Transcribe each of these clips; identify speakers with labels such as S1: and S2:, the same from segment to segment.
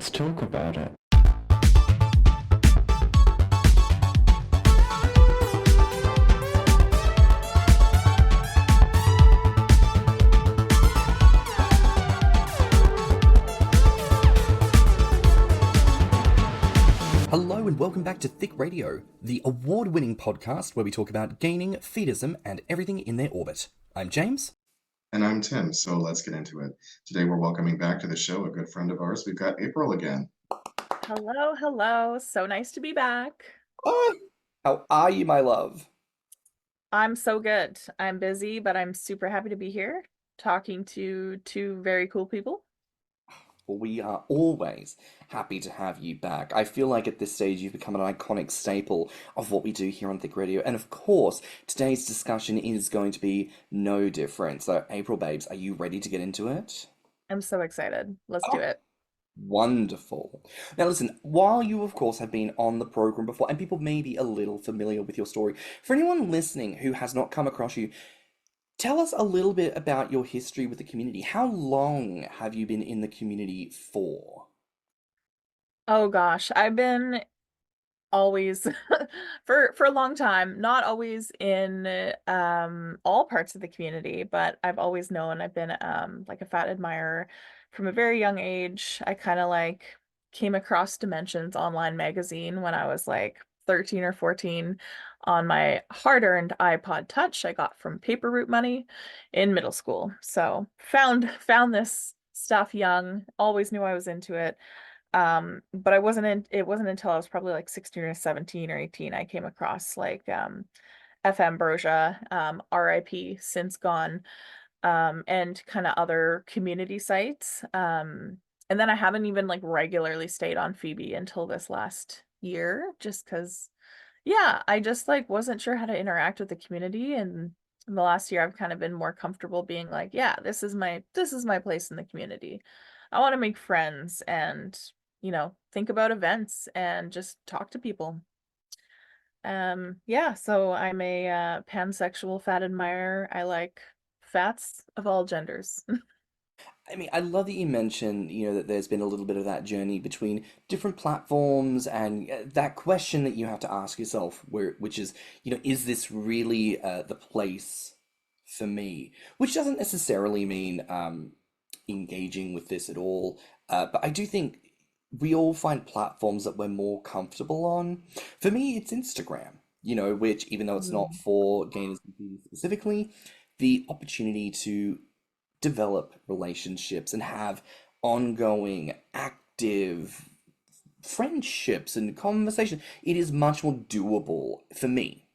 S1: Let's talk about it.
S2: Hello and welcome back to Thicc Radio, the award-winning podcast where we talk about gaining, feedism, and everything in their orbit. I'm James.
S3: And I'm Tim, so let's get into it. Today we're welcoming back to the show a good friend of ours. We've got April again.
S4: Hello, hello. So nice to be back.
S2: Oh, how are you, my love?
S4: I'm so good. I'm busy, but I'm super happy to be here talking to two very cool people.
S2: Well, we are always happy to have you back. I feel like at this stage you've become an iconic staple of what we do here on Thicc Radio. And of course, today's discussion is going to be no different. So, April, babes, are you ready to get into it?
S4: I'm so excited. Let's do it.
S2: Wonderful. Now, listen, while you, of course, have been on the program before, and people may be a little familiar with your story, for anyone listening who has not come across you, tell us a little bit about your history with the community. How long have you been in the community for?
S4: Oh gosh, I've been always for a long time, not always in all parts of the community, but I've always known I've been like a fat admirer from a very young age. I kind of like came across Dimensions online magazine when I was like 13 or 14 on my hard-earned iPod Touch I got from paper route money in middle school. So found this stuff young, always knew I was into it. But it wasn't until I was probably like 16 or 17 or 18 I came across like FM Brosia, RIP, since gone, and kind of other community sites. And then I haven't even like regularly stayed on Feabie until this last year, just because, yeah, I just like wasn't sure how to interact with the community. And in the last year, I've kind of been more comfortable being like, yeah, this is my place in the community. I want to make friends and, think about events and just talk to people. Yeah, so I'm a pansexual fat admirer. I like fats of all genders.
S2: I mean, I love that you mentioned, that there's been a little bit of that journey between different platforms and that question that you have to ask yourself, which is, is this really the place for me? Which doesn't necessarily mean engaging with this at all, but I do think we all find platforms that we're more comfortable on. For me, it's Instagram, which even though it's not for gayness specifically, the opportunity to develop relationships and have ongoing, active friendships and conversation. It is much more doable for me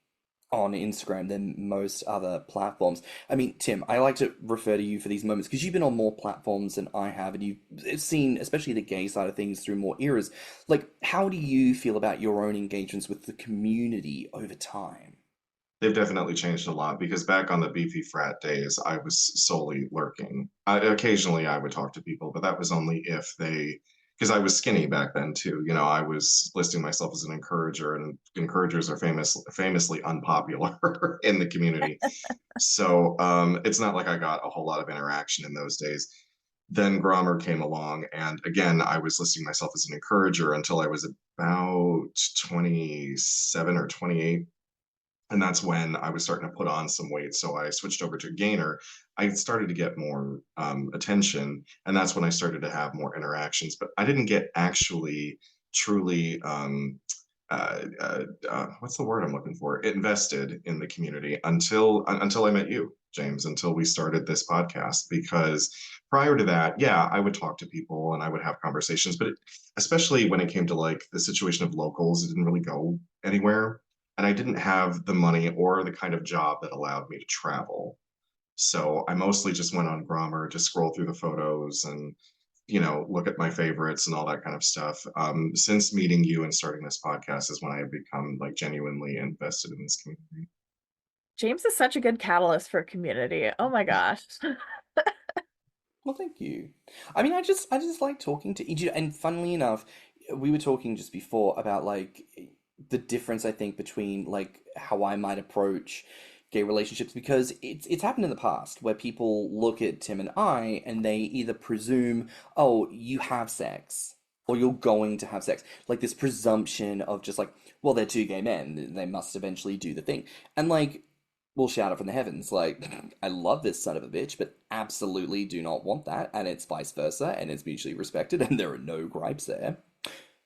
S2: on Instagram than most other platforms. I mean, Tim, I like to refer to you for these moments because you've been on more platforms than I have, and you've seen, especially the gay side of things, through more eras. Like, how do you feel about your own engagements with the community over time?
S3: They've definitely changed a lot because back on the beefy frat days, I was solely lurking. Occasionally, I would talk to people, but that was only if because I was skinny back then too. I was listing myself as an encourager, and encouragers are famously unpopular in the community. So it's not like I got a whole lot of interaction in those days. Then Grommr came along, and again, I was listing myself as an encourager until I was about 27 or 28. And that's when I was starting to put on some weight. So I switched over to Gainer. I started to get more attention, and that's when I started to have more interactions. But I didn't get actually truly, what's the word I'm looking for? Invested in the community until I met you, James, until we started this podcast. Because prior to that, yeah, I would talk to people and I would have conversations, but especially when it came to like the situation of locals, it didn't really go anywhere. And I didn't have the money or the kind of job that allowed me to travel. So I mostly just went on Grommr to scroll through the photos and, look at my favorites and all that kind of stuff. Since meeting you and starting this podcast is when I have become like genuinely invested in this community.
S4: James is such a good catalyst for a community. Oh my gosh.
S2: Well, thank you. I mean, I just like talking to each, and funnily enough, we were talking just before about like the difference, I think, between like how I might approach gay relationships, because it's happened in the past where people look at Tim and I and they either presume, oh, you have sex, or you're going to have sex. Like this presumption of just like, well, they're two gay men, they must eventually do the thing. And like, we'll shout it from the heavens, like, I love this son of a bitch, but absolutely do not want that, and it's vice versa, and it's mutually respected, and there are no gripes there.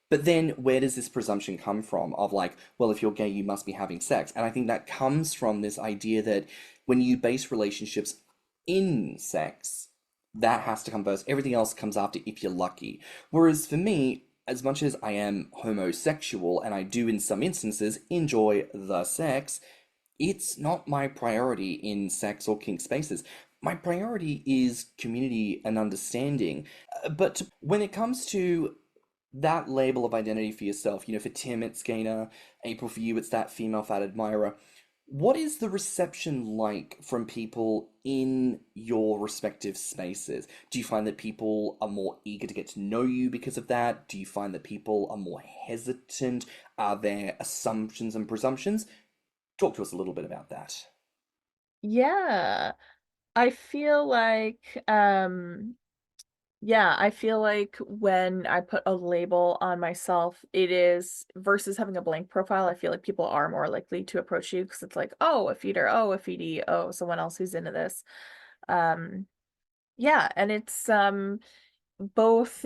S2: But then where does this presumption come from of like, well, if you're gay, you must be having sex? And I think that comes from this idea that when you base relationships in sex, that has to come first. Everything else comes after if you're lucky. Whereas for me, as much as I am homosexual and I do in some instances enjoy the sex, it's not my priority in sex or kink spaces. My priority is community and understanding. But when it comes to that label of identity for yourself, for Tim, it's Gainer, April, for you, it's that female fat admirer. What is the reception like from people in your respective spaces? Do you find that people are more eager to get to know you because of that? Do you find that people are more hesitant? Are there assumptions and presumptions? Talk to us a little bit about that.
S4: Yeah. I feel like yeah, I feel like when I put a label on myself, it is versus having a blank profile, I feel like people are more likely to approach you because it's like, oh, a feeder, oh, a feedie, oh, someone else who's into this. Um, yeah, and it's both,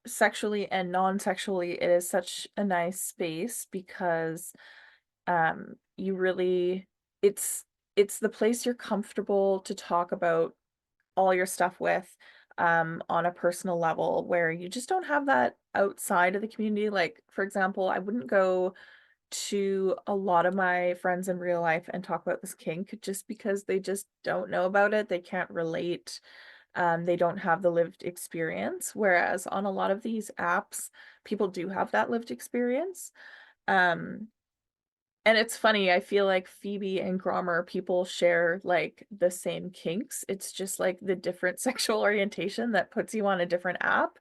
S4: sexually and non-sexually, it is such a nice space because you really it's it's the place you're comfortable to talk about all your stuff with on a personal level where you just don't have that outside of the community. Like, for example, I wouldn't go to a lot of my friends in real life and talk about this kink just because they just don't know about it. They can't relate. They don't have the lived experience. Whereas on a lot of these apps, people do have that lived experience. Um, and it's funny, I feel like Feabie and Grommr people share like the same kinks. It's just like the different sexual orientation that puts you on a different app,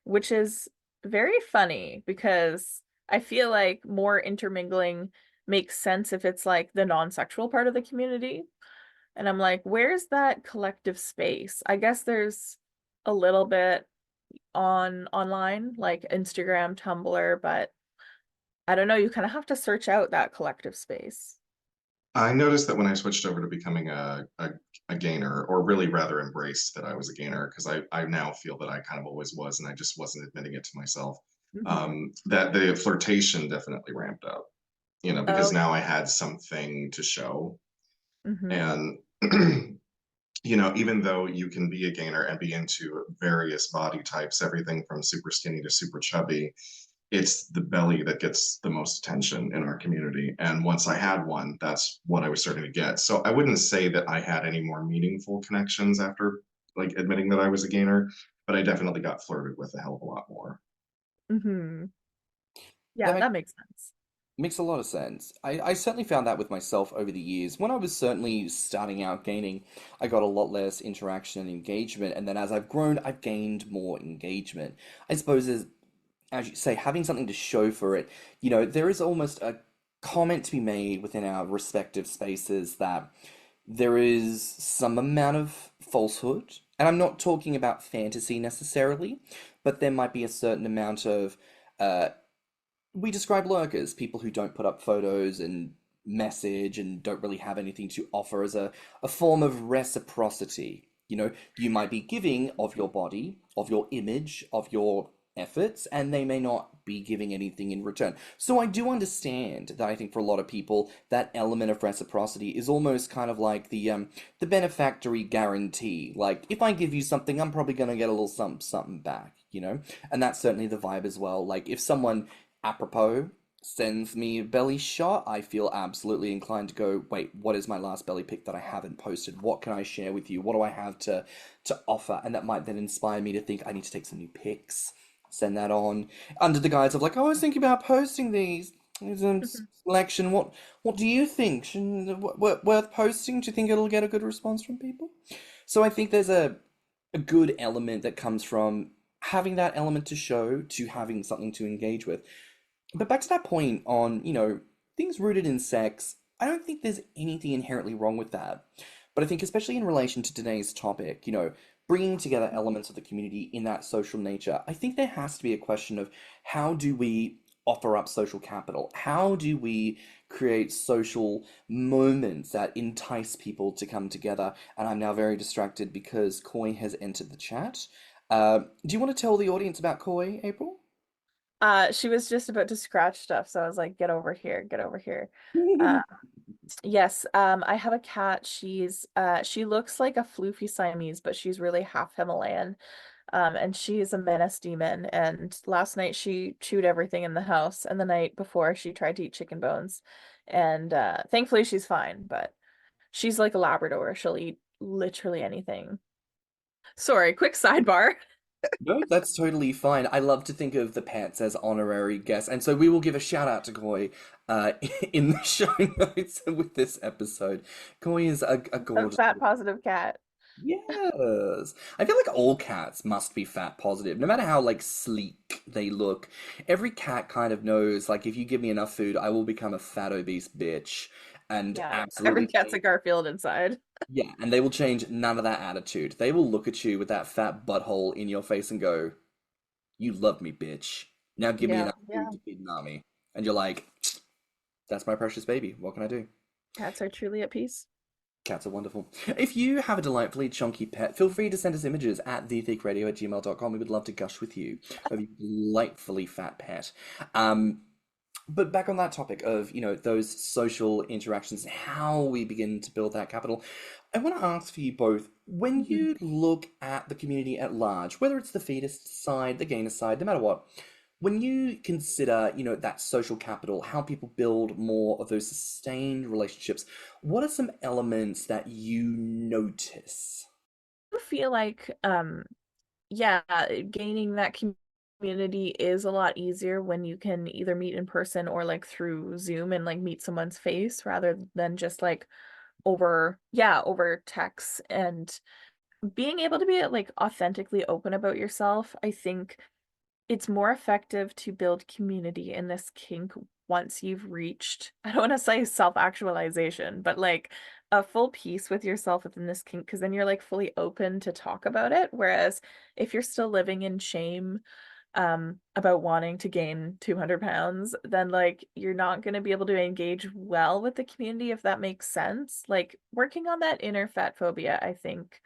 S4: which is very funny because I feel like more intermingling makes sense if it's like the non-sexual part of the community. And I'm like, where's that collective space? I guess there's a little bit on online, like Instagram, Tumblr, but I don't know, you kind of have to search out that collective space.
S3: I noticed that when I switched over to becoming a gainer, or really rather embraced that I was a gainer, because I now feel that I kind of always was, and I just wasn't admitting it to myself,
S4: Hmm.
S3: that the flirtation definitely ramped up,
S4: Oh,
S3: because now I had something to show.
S4: hmm.
S3: And, even though you can be a gainer and be into various body types, everything from super skinny to super chubby, it's the belly that gets the most attention in our community. And once I had one, that's what I was starting to get. So I wouldn't say that I had any more meaningful connections after like admitting that I was a gainer, but I definitely got flirted with a hell of a lot more.
S4: Hmm.
S2: That
S4: Yeah,
S2: makes
S4: that makes sense.
S2: Makes a lot of sense. I certainly found that with myself over the years. When I was certainly starting out gaining, I got a lot less interaction and engagement, and then as I've grown, I've gained more engagement. I suppose as you say, having something to show for it, there is almost a comment to be made within our respective spaces that there is some amount of falsehood, and I'm not talking about fantasy necessarily, but there might be a certain amount of uh, we describe lurkers, people who don't put up photos and message and don't really have anything to offer as a form of reciprocity. You might be giving of your body, of your image, of your efforts, and they may not be giving anything in return. So I do understand that I think for a lot of people, that element of reciprocity is almost kind of like the benefactory guarantee. Like if I give you something, I'm probably gonna get a little something something back. And that's certainly the vibe as well. Like if someone apropos sends me a belly shot, I feel absolutely inclined to go, wait, what is my last belly pic that I haven't posted? What can I share with you? What do I have to offer? And that might then inspire me to think I need to take some new pics, send that on under the guise of like, oh, I was thinking about posting these. There's a
S4: Mhm.
S2: selection. What do you think? Worth posting? Do you think it'll get a good response from people? So I think there's a good element that comes from having that element to show to having something to engage with. But back to that point on, things rooted in sex, I don't think there's anything inherently wrong with that. But I think, especially in relation to today's topic, bringing together elements of the community in that social nature, I think there has to be a question of how do we offer up social capital? How do we create social moments that entice people to come together? And I'm now very distracted because Koi has entered the chat. Do you want to tell the audience about Koi, April?
S4: She was just about to scratch stuff, so I was like, get over here, get over here. Uh, yes, I have a cat. She looks like a floofy Siamese, but she's really half Himalayan. And she's a menace demon. And last night she chewed everything in the house, and the night before she tried to eat chicken bones. And thankfully she's fine, but she's like a Labrador. She'll eat literally anything. Sorry, quick sidebar.
S2: No, that's totally fine. I love to think of the pets as honorary guests, and so we will give a shout out to Koi uh, in the show notes with this episode. Koi is a
S4: A
S2: gorgeous.
S4: fat positive cat.
S2: Yes. I feel like all cats must be fat positive, no matter how like sleek they look. Every cat kind of knows, like, if you give me enough food, I will become a fat obese bitch and
S4: Yeah, every
S2: absolutely
S4: cat's a
S2: change.
S4: Garfield inside.
S2: Yeah, and they will change none of that attitude. They will look at you with that fat butthole in your face and go, "You love me, bitch. Now give me
S4: Yeah,
S2: enough food
S4: yeah.
S2: to feed an army." And you're like, "That's my precious baby. What can I do?"
S4: Cats are truly at peace.
S2: Cats are wonderful. If you have a delightfully chunky pet, feel free to send us images at thethiccradio@gmail.com. We would love to gush with you of your delightfully fat pet. Um, but back on that topic of, those social interactions, how we begin to build that capital, I want to ask for you both, when
S4: Mhm.
S2: you look at the community at large, whether it's the feedist side, the gainer side, no matter what, when you consider, that social capital, how people build more of those sustained relationships, what are some elements that you notice?
S4: I feel like yeah, gaining that community is a lot easier when you can either meet in person or like through Zoom and like meet someone's face rather than just like over text. And being able to be like authentically open about yourself, I think it's more effective to build community in this kink once you've reached, I don't want to say self-actualization, but like a full peace with yourself within this kink, because then you're like fully open to talk about it. Whereas if you're still living in shame, about wanting to gain 200 pounds, then like you're not going to be able to engage well with the community, if that makes sense. Like working on that inner fat phobia, I think,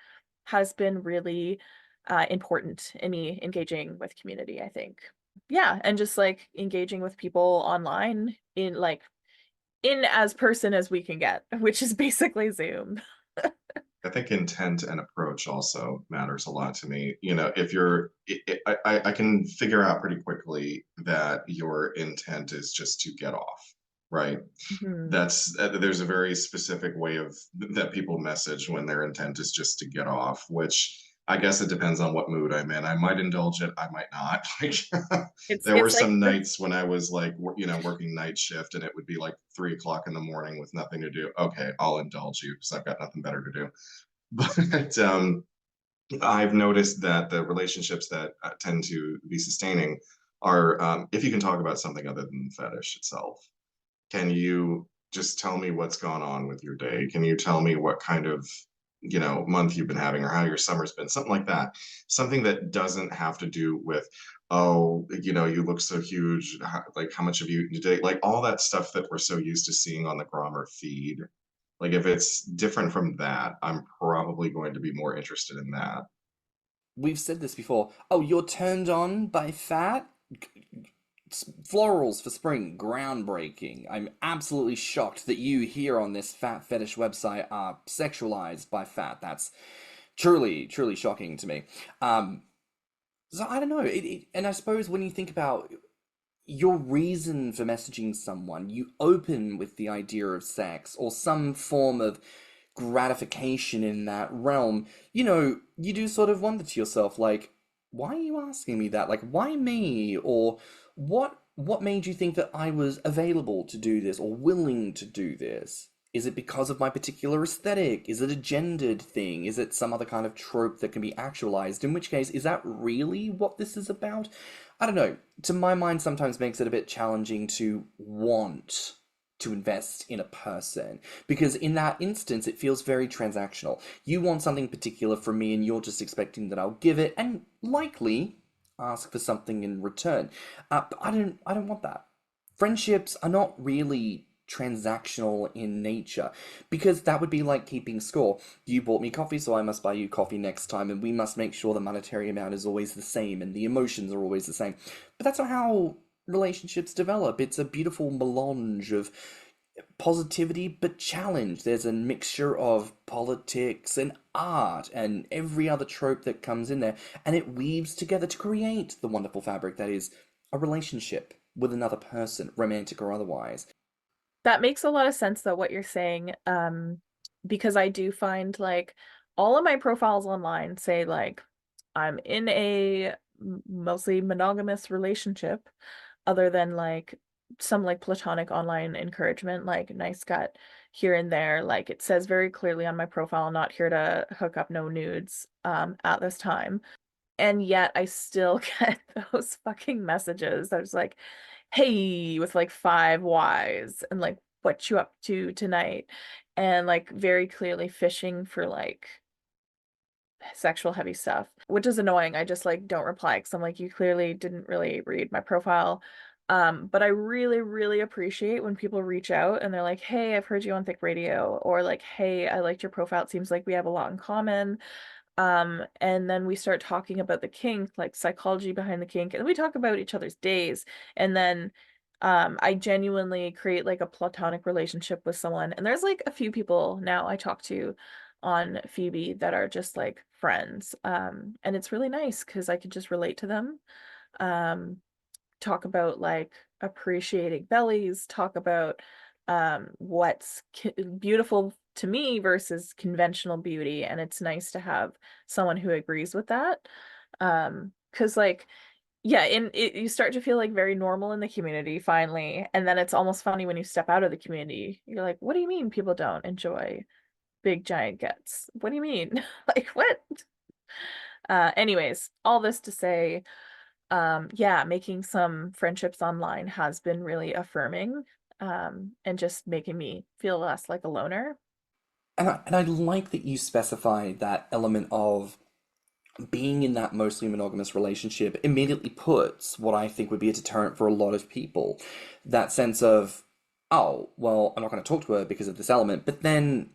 S4: has been really important in me engaging with community, I think. Yeah, and just like engaging with people online in as person as we can get, which is basically Zoom.
S3: I think intent and approach also matters a lot to me. If you're, I can figure out pretty quickly that your intent is just to get off, right?
S4: Mhm.
S3: There's a very specific way of that people message when their intent is just to get off, which I guess it depends on what mood I'm in. I might indulge it, I might not. Like
S4: It's
S3: there were
S4: it's like
S3: some
S4: the
S3: nights when I was like, working night shift, and it would be like 3 o'clock in the morning with nothing to do. Okay, I'll indulge you because I've got nothing better to do. But I've noticed that the relationships that tend to be sustaining are if you can talk about something other than the fetish itself. Can you just tell me what's gone on with your day? Can you tell me what kind of, month you've been having or how your summer's been? Something like that. Something that doesn't have to do with, oh, you look so huge. Like, how much have you eaten today? Like, all that stuff that we're so used to seeing on the Grommr feed. Like, if it's different from that, I'm probably going to be more interested in that.
S2: We've said this before. Oh, you're turned on by fat? Florals for spring, groundbreaking. I'm absolutely shocked that you here on this fat fetish website are sexualized by fat. That's truly, truly shocking to me. Um, so I don't know. And I suppose when you think about your reason for messaging someone, you open with the idea of sex or some form of gratification in that realm. You do sort of wonder to yourself, like, why are you asking me that? Like, why me? Or what made you think that I was available to do this or willing to do this? Is it because of my particular aesthetic? Is it a gendered thing? Is it some other kind of trope that can be actualized? In which case, is that really what this is about? I don't know. To my mind, sometimes makes it a bit challenging to want to invest in a person, because in that instance it feels very transactional. You want something particular from me and you're just expecting that I'll give it and likely ask for something in return. But I don't want that. Friendships are not really transactional in nature, because that would be like keeping score. You bought me coffee, so I must buy you coffee next time, and we must make sure the monetary amount is always the same and the emotions are always the same. But that's not how relationships develop. It's a beautiful melange of positivity but challenge. There's a mixture of politics and art and every other trope that comes in there, and it weaves together to create the wonderful fabric that is a relationship with another person, romantic or otherwise.
S4: That makes a lot of sense though, what you're saying. Because I do find like all of my profiles online say like I'm in a mostly monogamous relationship, other than like some like platonic online encouragement, like nice gut here and there. Like it says very clearly on my profile, not here to hook up, no nudes at this time. And yet I still get those fucking messages. I was like, hey, with like 5 Ys and like, what you up to tonight? And like very clearly fishing for like sexual heavy stuff, which is annoying. I just like don't reply because I'm like, you clearly didn't really read my profile. But I really, really appreciate when people reach out and they're like, hey, I've heard you on Thicc Radio, or like, hey, I liked your profile. It seems like we have a lot in common. And then we start talking about the kink, like psychology behind the kink, and we talk about each other's days. And then I genuinely create like a platonic relationship with someone. And there's like a few people now I talk to on Feabie that are just like friends. And it's really nice because I could just relate to them. Um, Talk about like appreciating bellies, talk about what's beautiful to me versus conventional beauty, and it's nice to have someone who agrees with that. Because like yeah, in it you start to feel like very normal in the community finally, and then it's almost funny when you step out of the community. You're like, what do you mean people don't enjoy big giant gets? What do you mean? Like what? Anyways, all this to say, yeah, making some friendships online has been really affirming, and just making me feel less like a loner.
S2: And I like that you specify that element of being in that mostly monogamous relationship immediately puts what I think would be a deterrent for a lot of people. That sense of, oh, well, I'm not going to talk to her because of this element, but then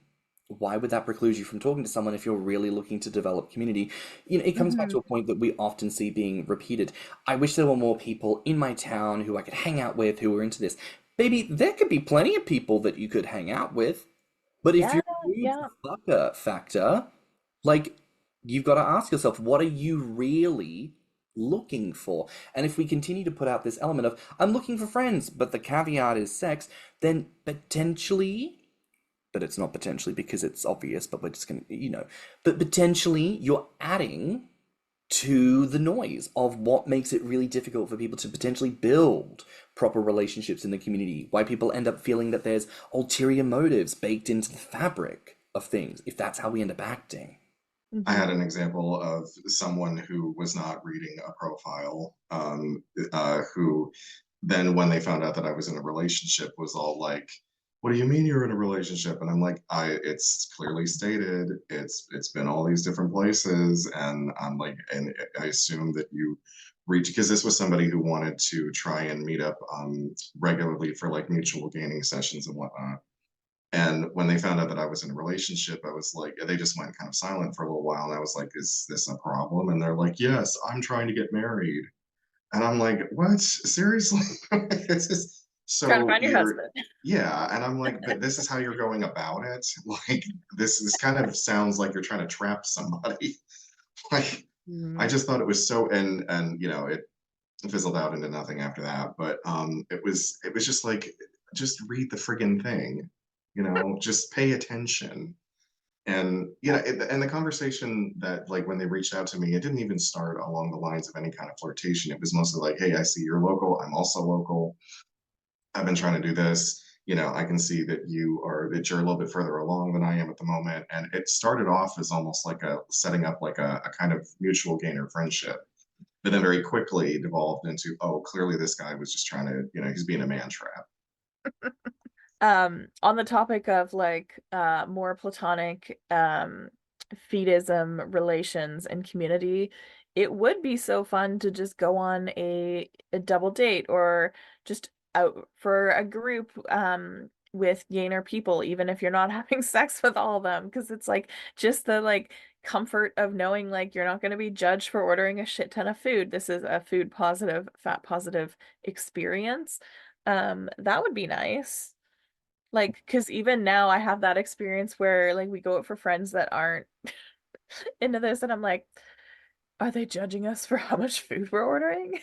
S2: why would that preclude you from talking to someone if you're really looking to develop community? It comes back
S4: Hmm.
S2: to a point that we often see being repeated. I wish there were more people in my town who I could hang out with who were into this. Baby, there could be plenty of people that you could hang out with, but if
S4: Yeah,
S2: you remove
S4: yeah.
S2: the fucker factor, like, you've got to ask yourself, what are you really looking for? And if we continue to put out this element of, I'm looking for friends, but the caveat is sex, then potentially, but it's not potentially because it's obvious, but we're just going to, but potentially you're adding to the noise of what makes it really difficult for people to potentially build proper relationships in the community, why people end up feeling that there's ulterior motives baked into the fabric of things, if that's how we end up acting.
S3: I
S4: Hmm.
S3: had an example of someone who was not reading a profile, who then, when they found out that I was in a relationship, was all like, "What do you mean you're in a relationship?" And I'm like, it's clearly stated. It's been all these different places, and I'm like, and I assume that you reach, because this was somebody who wanted to try and meet up regularly for like mutual gaining sessions and whatnot. And when they found out that I was in a relationship, I was like, they just went kind of silent for a little while. And I was like, is this a problem? And they're like, yes, I'm trying to get married. And I'm like, what? Seriously? It's just
S4: Trying to
S3: so
S4: find your husband.
S3: yeah. And I'm like, but this is how you're going about it? Like, this kind of sounds like you're trying to trap somebody. Like, I
S4: Mm.
S3: just thought it was so, and it fizzled out into nothing after that. But it was just like, just read the friggin' thing, just pay attention. And and the conversation that, like, when they reached out to me, it didn't even start along the lines of any kind of flirtation. It was mostly like, hey, I see you're local, I'm also local, I've been trying to do this, I can see that you're a little bit further along than I am at the moment. And it started off as almost like a setting up like a kind of mutual gainer friendship, but then very quickly devolved into, oh, clearly this guy was just trying to, he's being a man trap.
S4: On the topic of like more platonic feedism relations and community, it would be so fun to just go on a double date or just out for a group with gainer people, even if you're not having sex with all of them, because it's like just the like comfort of knowing like you're not going to be judged for ordering a shit ton of food. This is a food positive, fat positive experience. That would be nice. Like, because even now I have that experience where like we go out for friends that aren't into this, and I'm like, are they judging us for how much food we're ordering?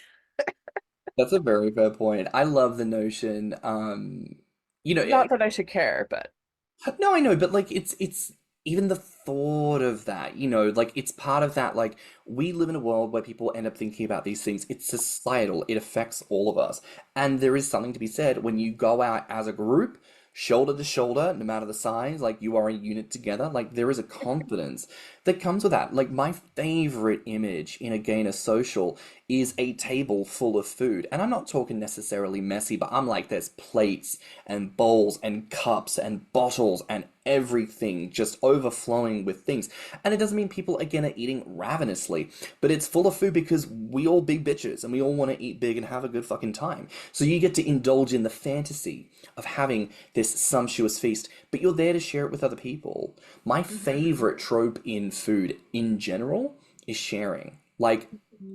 S2: That's a very fair point. I love the notion,
S4: Not that I should care, but
S2: no, I know, but like it's even the thought of that, like it's part of that, like we live in a world where people end up thinking about these things. It's societal, it affects all of us. And there is something to be said when you go out as a group, shoulder to shoulder, no matter the size, like you are a unit together, like there is a confidence that comes with that. Like my favorite image in a gainer social is a table full of food. And I'm not talking necessarily messy, but I'm like there's plates and bowls and cups and bottles and everything just overflowing with things. And it doesn't mean people again are eating ravenously, but it's full of food because we all big bitches and we all want to eat big and have a good fucking time. So you get to indulge in the fantasy of having this sumptuous feast, but you're there to share it with other people. My favorite trope in food in general is sharing. Like,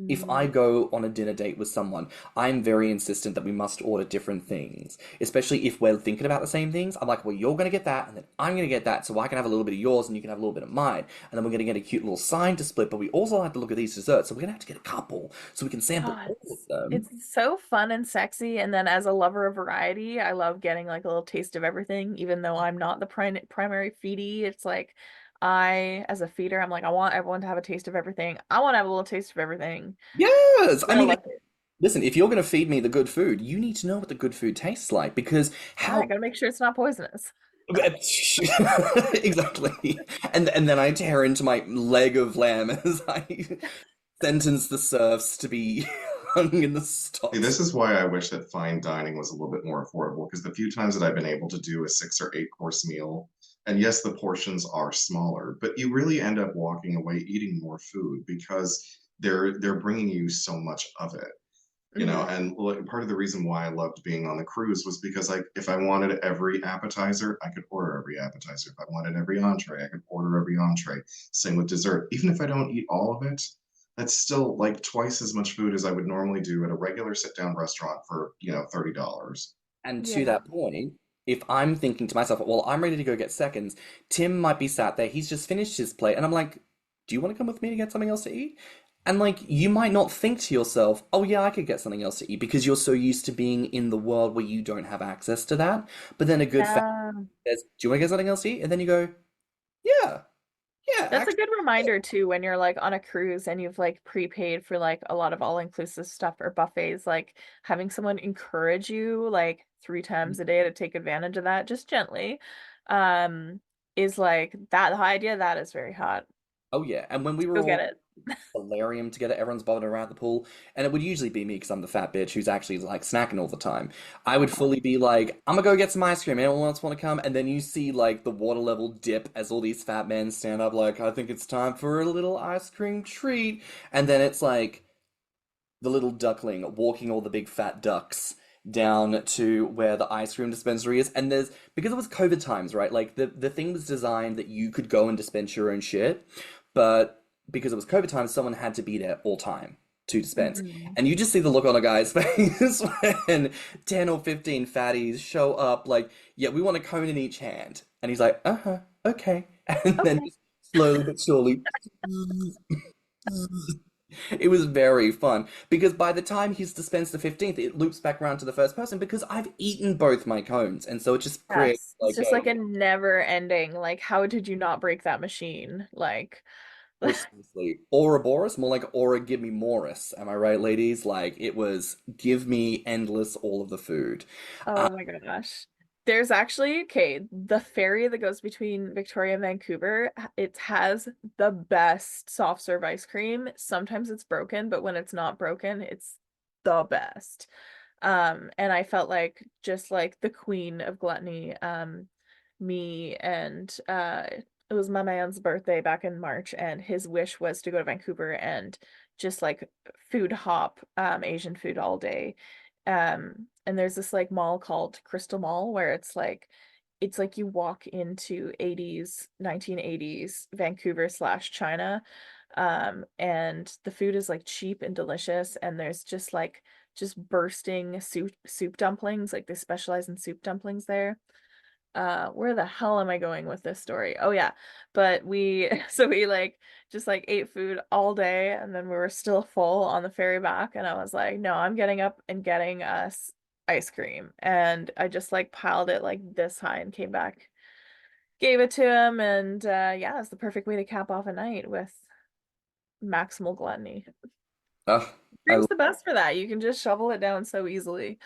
S2: if I
S4: mm,
S2: go on a dinner date with someone, I'm very insistent that we must order different things, especially if we're thinking about the same things. I'm like, well, you're going to get that, and then I'm going to get that, so I can have a little bit of yours, and you can have a little bit of mine. And then we're going to get a cute little sign to split, but we also like to look at these desserts, so we're going to have to get a couple, so we can sample
S4: oh,
S2: all of them.
S4: it's so fun and sexy. And then as a lover of variety, I love getting like a little taste of everything, even though I'm not the primary feedie. It's like as a feeder, I'm like, I want everyone to have a taste of everything. I want to have a little taste of everything.
S2: Yes! I
S4: Gotta
S2: mean,
S4: love it.
S2: listen, if you're going to feed me the good food, you need to know what the good food tastes like, because
S4: Yeah, I
S2: how
S4: gotta make sure it's not poisonous.
S2: exactly. And then I tear into my leg of lamb as I sentence the serfs to be hung in the
S3: See,
S2: stocks.
S3: this is why I wish that fine dining was a little bit more affordable because the few times that I've been able to do a 6 or 8 course meal, and yes, the portions are smaller, but you really end up walking away eating more food because they're bringing you so much of it.
S4: Hmm.
S3: And like, part of the reason why I loved being on the cruise was because if I wanted every appetizer, I could order every appetizer. If I wanted every entree, I could order every entree. Same with dessert. Even if I don't eat all of it, that's still like twice as much food as I would normally do at a regular sit down restaurant for, $30.
S2: And to
S4: Yeah.
S2: that point, if I'm thinking to myself, well, I'm ready to go get seconds, Tim might be sat there, he's just finished his plate, and I'm like, do you want to come with me to get something else to eat? And like, you might not think to yourself, oh yeah, I could get something else to eat because you're so used to being in the world where you don't have access to that. But then a good fan
S4: Yeah.
S2: says, do you want to get something else to eat? And then you go, yeah, yeah,
S4: That's a
S2: actually.
S4: good reminder too when you're like on a cruise and you've like prepaid for like a lot of all-inclusive stuff or buffets, like having someone encourage you like 3 times a day to take advantage of that just gently, um, is like that the idea that is very hot.
S2: Oh yeah, and when we were
S4: Go
S2: all
S4: get it.
S2: solarium together, everyone's bobbing around the pool, and it would usually be me because I'm the fat bitch who's actually like snacking all the time. I would fully be like, I'm gonna go get some ice cream. Anyone else want to come? And then you see like the water level dip as all these fat men stand up, like, I think it's time for a little ice cream treat. And then it's like the little duckling walking all the big fat ducks down to where the ice cream dispensary is. And there's because it was COVID times, right? Like the thing was designed that you could go and dispense your own shit, but because it was COVID times, someone had to be there all time to dispense.
S4: Mhm.
S2: And you just see the look on a guy's face when 10 or 15 fatties show up, like, yeah, we want a cone in each hand. And he's like, uh-huh, okay. And then
S4: Okay.
S2: just slowly but surely it was very fun because by the time he's dispensed the 15th, it loops back around to the first person because I've eaten both my cones. And so it just creates
S4: Yes. It's
S2: like
S4: just
S2: a
S4: like a never ending, like how did you not break that machine? Like
S2: precisely Ouroboros, more like Aura give me Morris. Am I right, ladies? Like it was give me endless all of the food. Uh,
S4: oh my gosh. There's actually, okay, the ferry that goes between Victoria and Vancouver, it has the best soft serve ice cream. Sometimes it's broken, but when it's not broken, it's the best. And I felt like just like the queen of gluttony. Me and it was my man's birthday back in March, and his wish was to go to Vancouver and just like food hop Asian food all day. And there's this like mall called Crystal Mall where it's like you walk into 80s 1980s Vancouver slash China, and the food is like cheap and delicious, and there's just bursting soup dumplings, like they specialize in soup dumplings there. Where the hell am I going with this story? Oh yeah. But we so we like just like ate food all day, and then we were still full on the ferry back, and I was like, no, I'm getting up and getting us ice cream. And I just like piled it like this high and came back, gave it to him, and yeah, it's the perfect way to cap off a night with maximal gluttony.
S2: Oh, I
S4: Cream's the best for that. You can just shovel it down so easily.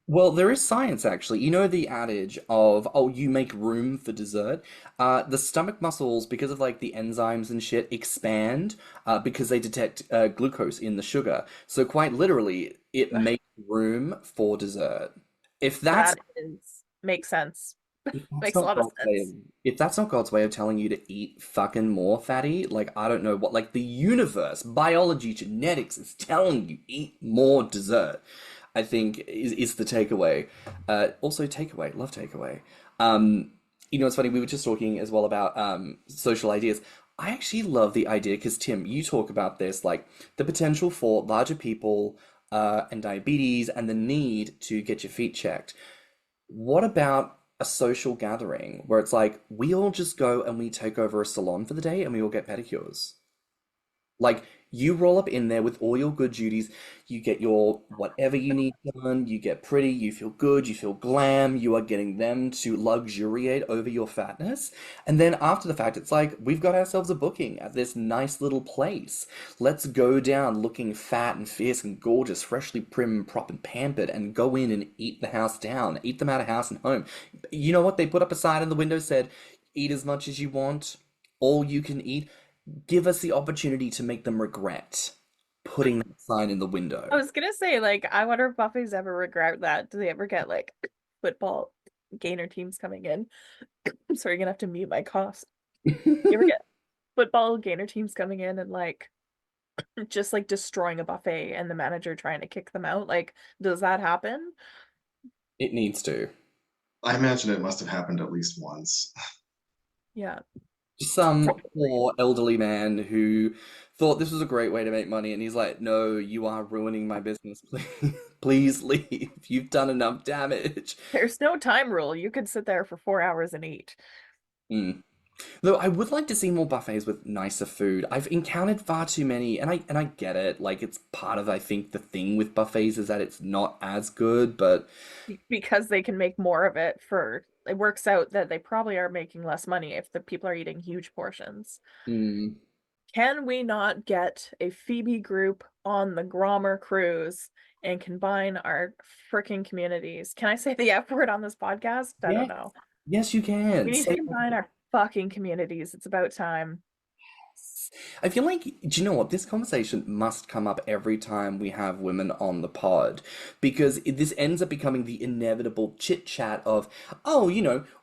S2: Well, there is science actually. You know the adage of, oh, you make room for dessert? The stomach muscles, because of like the enzymes and shit, expand because they detect glucose in the sugar. So quite literally, it makes room for dessert. If that's
S4: That is makes sense.
S2: if that's
S4: Makes a
S2: not
S4: lot of
S2: God's way of
S4: sense.
S2: if that's not God's way of telling you to eat fucking more fatty, like I don't know what, like the universe, biology, genetics is telling you eat more dessert. I think is the takeaway. Also takeaway, love takeaway. Um, it's funny, we were just talking as well about social ideas. I actually love the idea because Tim, you talk about this, like the potential for larger people and diabetes and the need to get your feet checked. What about a social gathering where it's like we all just go and we take over a salon for the day and we all get pedicures? Like you roll up in there with all your good duties, you get your whatever you need done, you get pretty, you feel good, you feel glam, you are getting them to luxuriate over your fatness. And then after the fact, it's like, we've got ourselves a booking at this nice little place. Let's go down looking fat and fierce and gorgeous, freshly prim, prop, and pampered, and go in and eat the house down, eat them out of house and home. You know what? They put up a sign in the window said, eat as much as you want, all you can eat. Give us the opportunity to make them regret putting that sign in the window.
S4: I was gonna say, like, I wonder if Buffy's ever regret that. Do they ever get like football gainer teams coming in? I'm sorry, you're gonna have to mute my coughs. You ever get football gainer teams coming in and like just like destroying a buffet and the manager trying to kick them out? Like, does that happen?
S2: It needs to.
S3: I imagine it must have happened at least once.
S4: Yeah,
S2: Some
S4: probably.
S2: poor elderly man who thought this was a great way to make money, and he's like, "No, you are ruining my business. Please, please leave. You've done enough damage."
S4: There's no time rule. You could sit there for 4 hours and eat.
S2: Mm. Though I would like to see more buffets with nicer food. I've encountered far too many, and I get it. Like it's part of I think the thing with buffets is that it's not as good, but
S4: Because they can make more of it for it works out that they probably are making less money if the people are eating huge portions.
S2: mm,
S4: Can we not get a Feabie group on the Grommr cruise and combine our freaking communities? Can I say the F word on this podcast? I
S2: yeah,
S4: don't know.
S2: yes, you
S4: We
S2: can.
S4: need to
S2: Say
S4: combine our fucking communities. It's about time.
S2: I feel like, do you know what? This conversation must come up every time we have women on the pod because this ends up becoming the inevitable chit chat of, oh,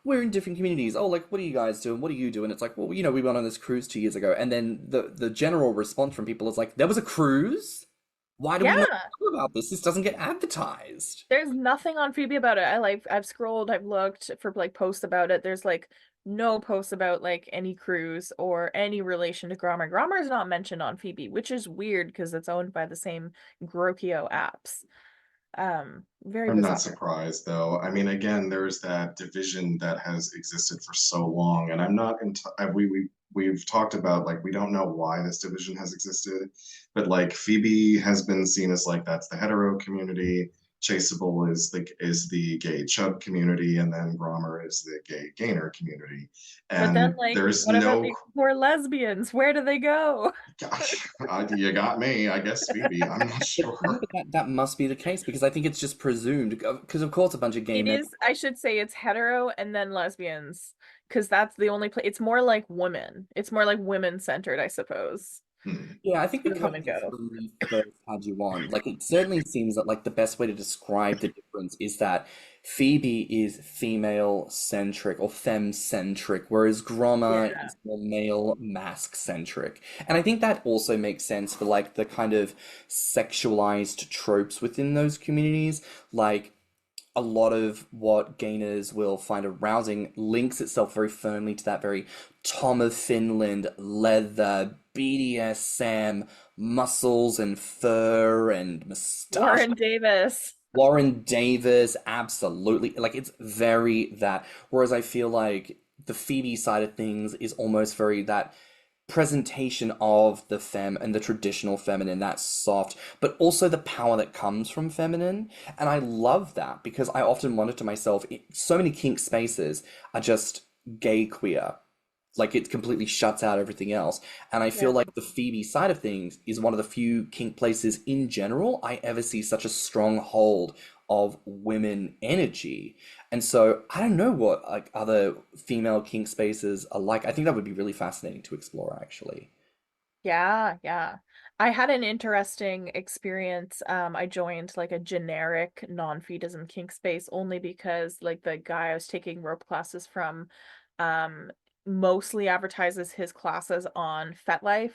S2: we're in different communities. Oh, like, what are you guys doing? What do you do? And it's like, well, we went on this cruise 2 years ago. And then the general response from people is like, there was a cruise? Why do we not
S4: Yeah,
S2: know about this? This doesn't get advertised.
S4: there's nothing on Feabie about it. I've scrolled, I've looked for like posts about it. There's like no posts about like any cruise or any relation to Grommr. Grommr is not mentioned on Feabie, which is weird because it's owned by the same Grokio apps. Very
S3: I'm not
S4: bizarre.
S3: surprised though. I mean, again, there's that division that has existed for so long, and I'm not in we've talked about like we don't know why this division has existed, but like Phoebe has been seen as like that's the hetero community, Chaseable is the gay chub community, and then Grommr is the gay gainer community.
S4: But then,
S3: And
S4: like,
S3: there's
S4: what about
S3: no
S4: these poor lesbians? Where do they go?
S3: gosh, you got me. I guess Phoebe. I'm not
S2: But no,
S3: sure.
S2: but that must be the case because I think it's just presumed. Because, of course, a bunch of gay
S4: It
S2: men.
S4: is, I should say it's hetero and then lesbians, because that's the only place. It's more like women. It's more like women centered, I suppose.
S3: Hmm.
S2: Yeah, I think we
S4: where
S2: covered
S4: women
S2: this
S4: go.
S2: when we first had you on. Like, it certainly seems that like the best way to describe the difference is that Feabie is female centric or femme centric, whereas Grommr
S4: Yeah.
S2: is more male mask centric. And I think that also makes sense for like the kind of sexualized tropes within those communities. Like a lot of what gainers will find arousing links itself very firmly to that very Tom of Finland, leather, BDSM, muscles and fur and moustache.
S4: Warren Davis.
S2: Warren Davis, absolutely. Like it's very that. Whereas I feel like the Phoebe side of things is almost very that presentation of the femme and the traditional feminine, that's soft, but also the power that comes from feminine. And I love that because I often wonder to myself, so many kink spaces are just gay queer. Like it completely shuts out everything else. And I feel
S4: Yeah.
S2: like the Phoebe side of things is one of the few kink places in general I ever see such a strong hold of women energy. And so I don't know what like other female kink spaces are like. I think that would be really fascinating to explore actually.
S4: Yeah, yeah. I had an interesting experience. I joined like a generic non-fetism kink space only because like the guy I was taking rope classes from um mostly advertises his classes on FetLife.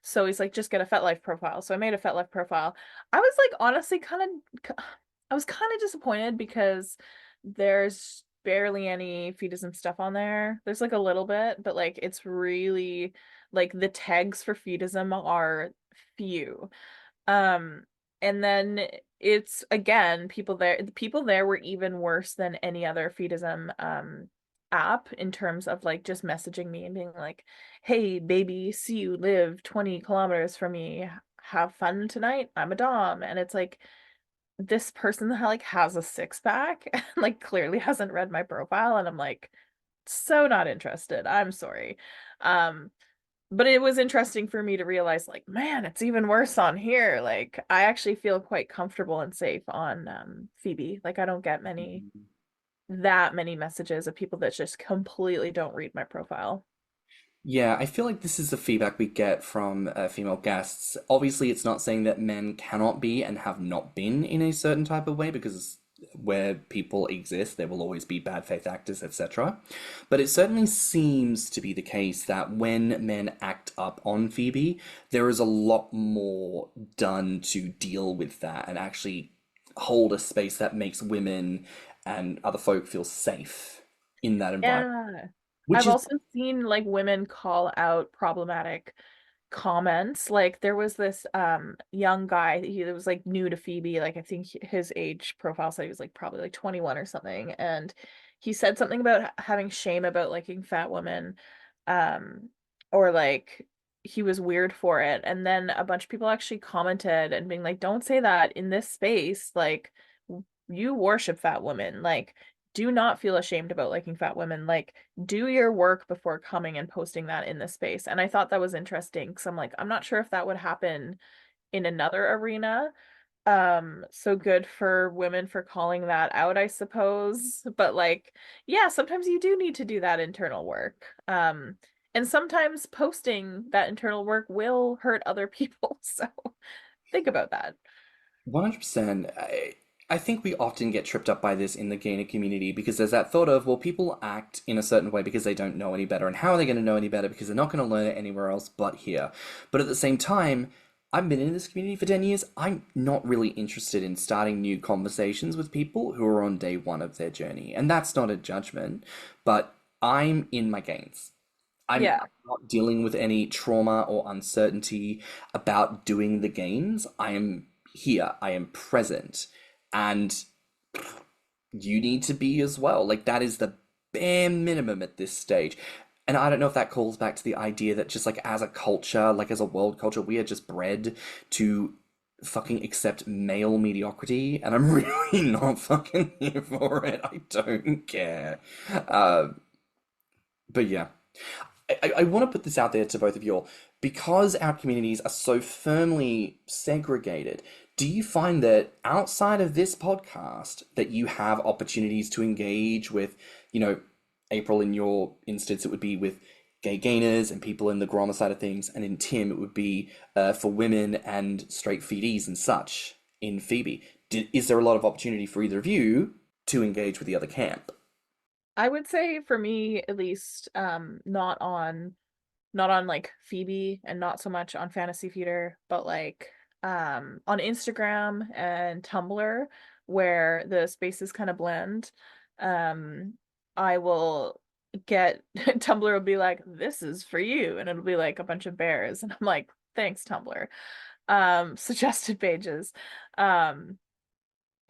S4: So he's like, just get a FetLife profile. So I made a FetLife profile. I was like honestly I was kind of disappointed because there's barely any fetism stuff on there. There's like a little bit, but like it's really like the tags for fetism are few. Um, and then it's again, the people there were even worse than any other fetism app in terms of like just messaging me and being like, "Hey, baby, see you live 20 kilometers from me. Have fun tonight. I'm a dom." And it's like this person that like has a six pack and like clearly hasn't read my profile, and I'm like so not interested. I'm sorry. Um, but it was interesting for me to realize, like, man, it's even worse on here. Like, I actually feel quite comfortable and safe on Feabie. Like, I don't get that many messages of people that just completely don't read my profile.
S2: Yeah, I feel like this is the feedback we get from female guests. Obviously, it's not saying that men cannot be and have not been in a certain type of way, because where people exist, there will always be bad faith actors, etc. But it certainly seems to be the case that when men act up on Phoebe, there is a lot more done to deal with that and actually hold a space that makes women and other folk feel safe in that environment,
S4: Yeah.
S2: which
S4: I've
S2: is
S4: also seen like women call out problematic comments. Like there was this young guy, he was like new to Phoebe, like I think his age profile said he was like probably like 21 or something, and he said something about having shame about liking fat women, um or like he was weird for it, and then a bunch of people actually commented and being like, don't say that in this space, like you worship fat women, like do not feel ashamed about liking fat women, like do your work before coming and posting that in this space. And I thought that was interesting because I'm like, I'm not sure if that would happen in another arena. So good for women for calling that out, I suppose. But like, yeah, sometimes you do need to do that internal work. And sometimes posting that internal work will hurt other people. So think about that.
S2: 100%. I think we often get tripped up by this in the gainer community because there's that thought of, well, people act in a certain way because they don't know any better. And how are they going to know any better? Because they're not going to learn it anywhere else but here. But at the same time, I've been in this community for 10 years. I'm not really interested in starting new conversations with people who are on day one of their journey. And that's not a judgment, but I'm in my gains. I'm
S4: Yeah.
S2: not dealing with any trauma or uncertainty about doing the gains. I am here, I am present, and you need to be as well. Like, that is the bare minimum at this stage. And I don't know if that calls back to the idea that just like as a culture, like as a world culture, we are just bred to fucking accept male mediocrity, and I'm really not fucking here for it. I don't care. Uh, but yeah. I want to put this out there to both of you all. Because our communities are so firmly segregated, do you find that outside of this podcast that you have opportunities to engage with, you know, April, in your instance, it would be with gay gaynors and people in the Grommr side of things, and in Tim it would be for women and straight feedies and such in Feabie. Is there a lot of opportunity for either of you to engage with the other camp?
S4: I would say for me at least, not on like Feabie and not so much on FantasyFeeder, but like on Instagram and Tumblr where the spaces kind of blend. Um I will get Tumblr will be like, this is for you, and it'll be like a bunch of bears, and I'm like, thanks, Tumblr. Suggested pages. Um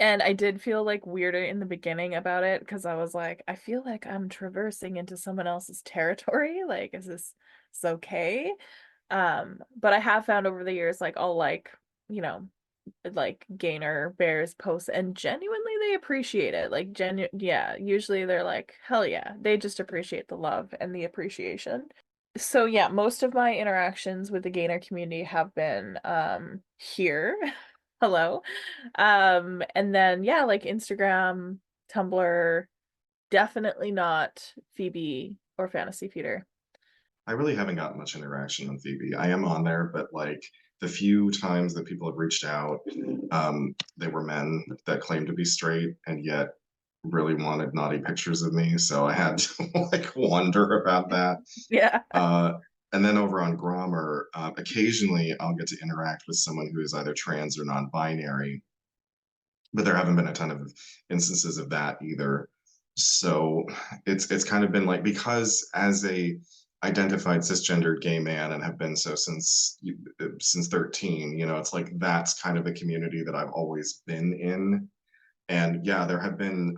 S4: and I did feel like weirder in the beginning about it because I was like, I feel like I'm traversing into someone else's territory. Like, is this okay? But I have found over the years, like, I'll like, you know, like gainer bears posts and genuinely they appreciate it. Like yeah, usually they're like, hell yeah. They just appreciate the love and the appreciation. So yeah, most of my interactions with the gainer community have been here. Hello. And then yeah, like Instagram, Tumblr, definitely not Feabie or FantasyFeeder.
S3: I really haven't gotten much interaction on Phoebe. I am on there, but like the few times that people have reached out, they were men that claimed to be straight and yet really wanted naughty pictures of me. So I had to like wonder about that.
S4: Yeah.
S3: Uh, and then over on Grommr, occasionally I'll get to interact with someone who is either trans or non-binary, but there haven't been a ton of instances of that either. So it's kind of been like, because as a identified cisgendered gay man and have been so since 13, it's like that's kind of the community that I've always been in. And yeah, there have been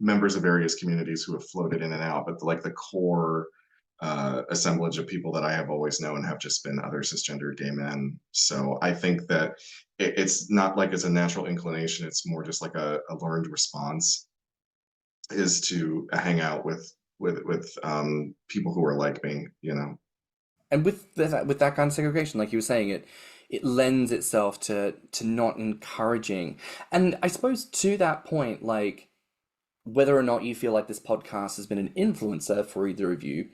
S3: members of various communities who have floated in and out, but like the core assemblage of people that I have always known have just been other cisgender gay men. So I think that it's not like it's a natural inclination. It's more just like a learned response is to hang out with people who are like me.
S2: And with that kind of segregation, like you were saying, it lends itself to not encouraging. And I suppose to that point, like whether or not you feel like this podcast has been an influencer for either of you,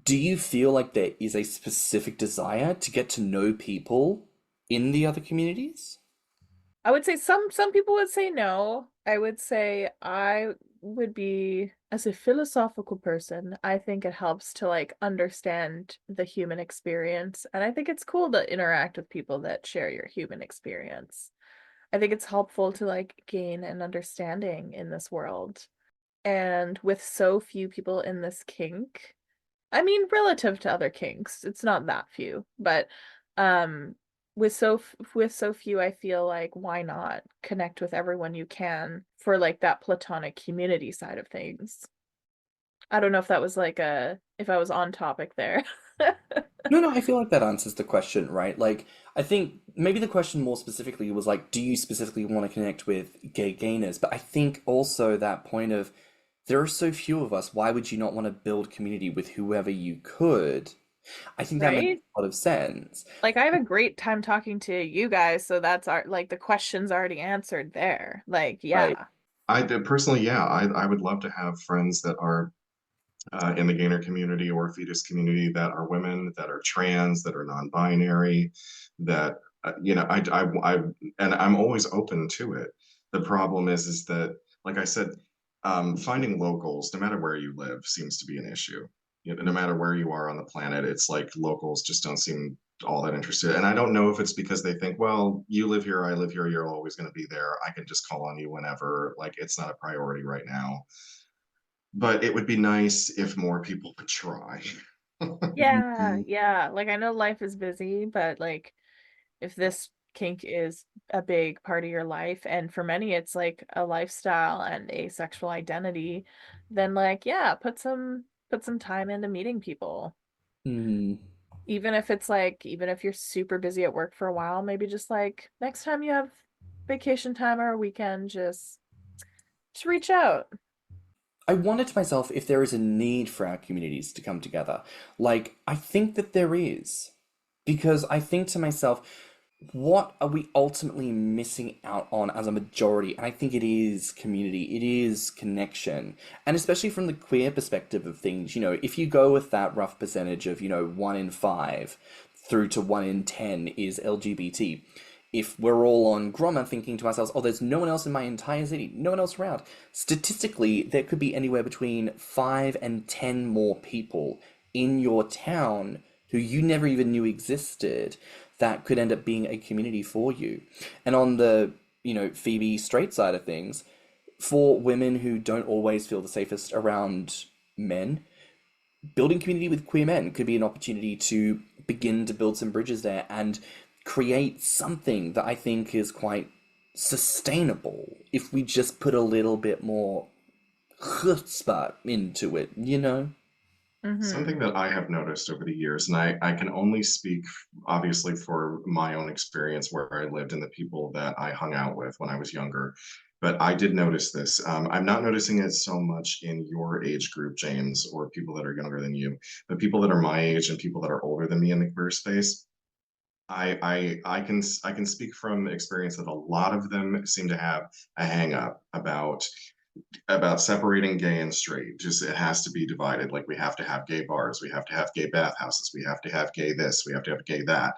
S2: do you feel like there is a specific desire to get to know people in the other communities?
S4: I would say some people would say no. I would say I would be, as a philosophical person, I think it helps to like understand the human experience. And I think it's cool to interact with people that share your human experience. I think it's helpful to like gain an understanding in this world. And with so few people in this kink, I mean, relative to other kinks, it's not that few, but um with so few, I feel like why not connect with everyone you can for like that platonic community side of things. I don't know if that was like if I was on topic there.
S2: No, no, I feel like that answers the question, right? Like, I think maybe the question more specifically was like, do you specifically want to connect with gay gaynors? But I think also that point of there are so few of us, why would you not want to build community with whoever you could? I think that makes
S4: Right?
S2: a lot of sense.
S4: Like I have a great time talking to you guys, so that's our like the question's already answered there. Like,
S2: Right.
S4: yeah.
S3: I did personally, yeah, I would love to have friends that are in the gainer community or fetus community that are women, that are trans, that are non-binary, that and I'm always open to it. The problem is that, like I said, finding locals, no matter where you live, seems to be an issue. No matter where you are on the planet, it's like locals just don't seem all that interested. And I don't know if it's because they think, well, you live here, I live here, you're always going to be there. I can just call on you whenever. Like it's not a priority right now, but it would be nice if more people would try.
S4: Yeah, yeah. Like I know life is busy, but like if this kink is a big part of your life, and for many it's like a lifestyle and a sexual identity, then like yeah, put some time into meeting people.
S2: Hmm.
S4: Even if it's like, even if you're super busy at work for a while, maybe just like next time you have vacation time or a weekend, just reach out.
S2: I wonder to myself if there is a need for our communities to come together. Like, I think that there is. Because I think to myself, what are we ultimately missing out on as a majority? And I think it is community, it is connection. And especially from the queer perspective of things, if you go with that rough percentage of, 1 in 5 through to 1 in 10 is LGBT. If we're all on Grommr thinking to ourselves, oh, there's no one else in my entire city, no one else around, statistically, there could be anywhere between 5 and 10 more people in your town who you never even knew existed that could end up being a community for you. And on the, Feabie straight side of things, for women who don't always feel the safest around men, building community with queer men could be an opportunity to begin to build some bridges there and create something that I think is quite sustainable if we just put a little bit more chutzpah into it.
S4: Mm-hmm.
S3: Something that I have noticed over the years, and I can only speak obviously for my own experience where I lived and the people that I hung out with when I was younger, but I did notice this. I'm not noticing it so much in your age group, James, or people that are younger than you, but people that are my age and people that are older than me in the queer space. I can speak from experience that a lot of them seem to have a hang up about separating gay and straight. Just it has to be divided. Like we have to have gay bars, we have to have gay bathhouses, we have to have gay this, we have to have gay that.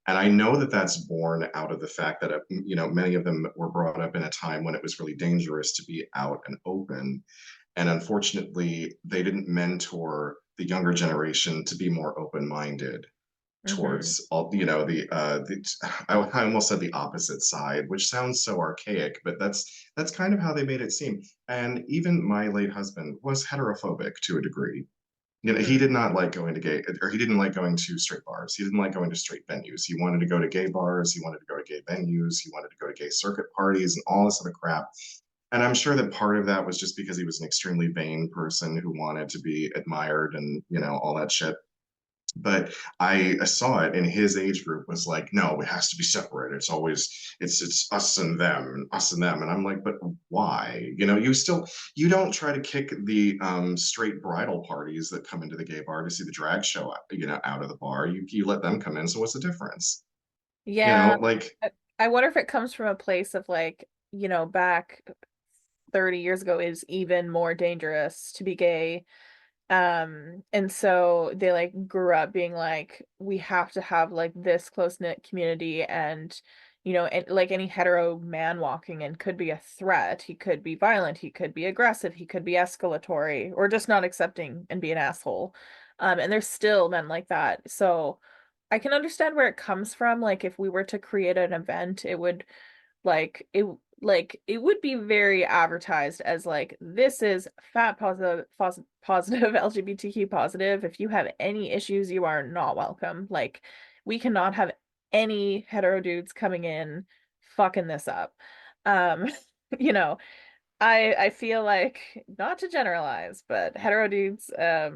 S3: And I know that that's born out of the fact that many of them were brought up in a time when it was really dangerous to be out and open, and unfortunately, they didn't mentor the younger generation to be more open-minded
S4: Mm-hmm.
S3: towards all I almost said the opposite side, which sounds so archaic, but that's kind of how they made it seem. And even my late husband was heterophobic to a degree. He
S4: Mm-hmm.
S3: did not like going to gay, or he didn't like going to straight bars. He didn't like going to straight venues. He wanted to go to gay bars. He wanted to go to gay venues. He wanted to go to gay circuit parties and all this other crap. And I'm sure that part of that was just because he was an extremely vain person who wanted to be admired and all that shit. But I saw it in his age group was like, no, it has to be separated. It's always it's us and them and us and them. And I'm like, but why? You don't try to kick the straight bridal parties that come into the gay bar to see the drag show out of the bar. You let them come in. So what's the difference?
S4: Yeah.
S3: Like
S4: I wonder if it comes from a place of like, back 30 years ago is even more dangerous to be gay. And so they like grew up being like, we have to have like this close-knit community, and and like any hetero man walking in could be a threat. He could be violent, he could be aggressive, he could be escalatory, or just not accepting and be an asshole. And there's still men like that. So I can understand where it comes from. Like if we were to create an event, it would it would be very advertised as like this is fat positive LGBTQ positive. If you have any issues, you are not welcome. Like we cannot have any hetero dudes coming in fucking this up. Um, you know, I feel like, not to generalize, but hetero dudes have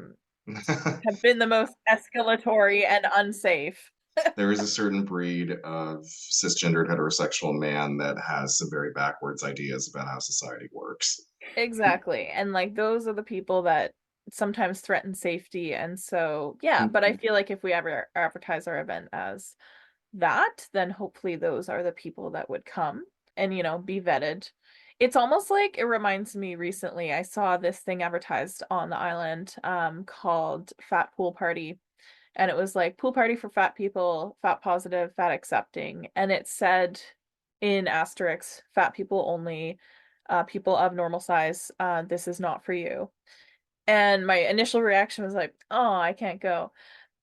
S4: been the most escalatory and unsafe.
S3: there is a certain breed of cisgendered heterosexual man that has some very backwards ideas about how society works.
S4: Exactly. And like those are the people that sometimes threaten safety. And so, yeah, but I feel like if we ever advertise our event as that, then hopefully those are the people that would come and, be vetted. It's almost like it reminds me recently, I saw this thing advertised on the island called Fat Pool Party. And it was like pool party for fat people, fat positive, fat accepting. And it said in asterisks, fat people only, people of normal size, this is not for you. And my initial reaction was like, oh, I can't go.